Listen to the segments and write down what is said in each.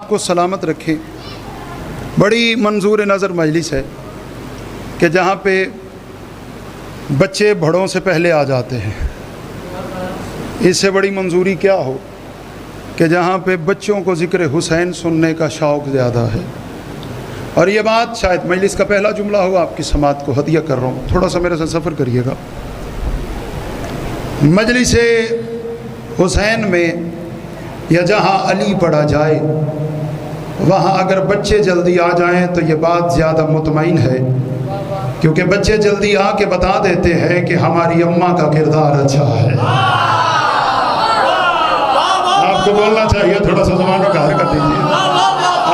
کو سلامت رکھے۔ بڑی منظور نظر مجلس ہے کہ جہاں پہ بچے بڑوں سے پہلے آ جاتے ہیں۔ اس سے بڑی منظوری کیا ہو کہ جہاں پہ بچوں کو ذکر حسین سننے کا شوق زیادہ ہے۔ اور یہ بات شاید مجلس کا پہلا جملہ ہو، آپ کی سماعت کو ہدیہ کر رہا ہوں، تھوڑا سا میرے ساتھ سفر کریے گا۔ مجلس حسین میں یا جہاں علی پڑھا جائے وہاں اگر بچے جلدی آ جائیں تو یہ بات زیادہ مطمئن ہے، کیونکہ بچے جلدی آ کے بتا دیتے ہیں کہ ہماری اماں کا کردار اچھا ہے۔ آپ کو بولنا چاہیے، تھوڑا سا زبانوں کا حرکت دیجیے۔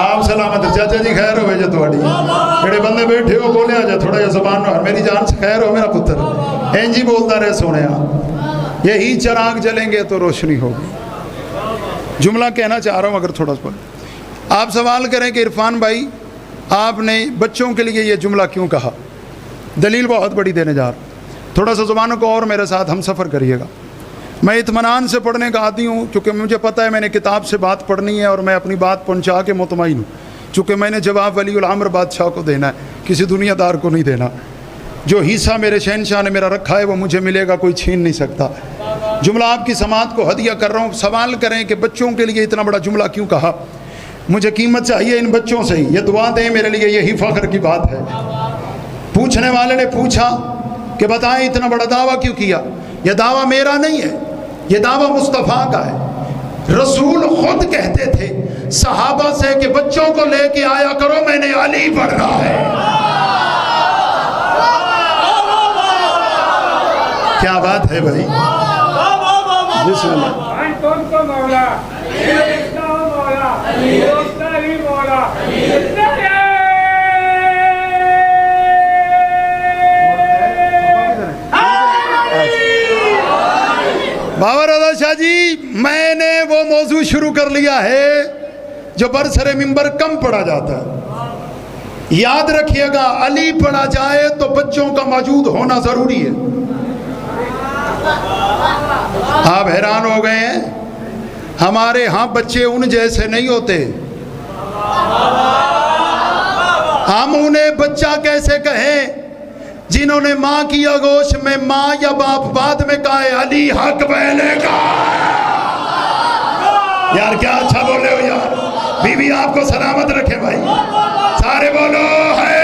آپ سلامت، چاچا جی خیر ہو جو تھوڑی جڑے بندے بیٹھے ہو بولے آ جا تھوڑا جا زبان نو، میری جان سے خیر ہو میرا پتر، این جی بولتا رہے سونے آپ، یہی چراغ جلیں گے تو روشنی ہوگی۔ جملہ کہنا چاہ رہا ہوں اگر تھوڑا سا آپ سوال کریں کہ عرفان بھائی آپ نے بچوں کے لیے یہ جملہ کیوں کہا، دلیل بہت بڑی دینے جا رہا ہوں، تھوڑا سا زبانوں کو اور میرے ساتھ ہم سفر کریے گا۔ میں اطمینان سے پڑھنے کا عادی ہوں، کیونکہ مجھے پتہ ہے میں نے کتاب سے بات پڑھنی ہے اور میں اپنی بات پہنچا کے مطمئن ہوں، چونکہ میں نے جواب ولی الامر بادشاہ کو دینا ہے، کسی دنیا دار کو نہیں دینا۔ جو حصہ میرے شہنشاہ نے میرا رکھا ہے وہ مجھے ملے گا، کوئی چھین نہیں سکتا۔ جملہ آپ کی سماعت کو ہدیہ کر رہا ہوں۔ سوال کریں کہ بچوں کے لیے اتنا بڑا جملہ کیوں کہا، مجھے قیمت چاہیے ان بچوں سے ہی، یہ دعا دیں میرے لیے، یہی فخر کی بات ہے۔ پوچھنے والے نے پوچھا کہ بتائیں اتنا بڑا دعویٰ کیوں کیا؟ یہ دعویٰ میرا نہیں ہے، یہ دعویٰ مصطفیٰ کا ہے۔ رسول خود کہتے تھے صحابہ سے کہ بچوں کو لے کے آیا کرو، میں نے علی پڑھنا ہے۔ کیا بات ہے بھائی، بسم اللہ۔ بابا رضا شاہ جی، میں نے وہ موضوع شروع کر لیا ہے جو برسر ممبر کم پڑھا جاتا ہے۔ یاد رکھیے گا، علی پڑھا جائے تو بچوں کا موجود ہونا ضروری ہے۔ آپ حیران ہو گئے ہیں، ہمارے ہاں بچے ان جیسے نہیں ہوتے۔ ہم انہیں بچہ کیسے کہیں جنہوں نے ماں کی آغوش میں ماں یا باپ بعد میں کہا ہے علی حق پہلے کا۔ یار کیا اچھا بولے ہو یار، بیوی آپ کو سلامت رکھے بھائی، سارے بولو ہے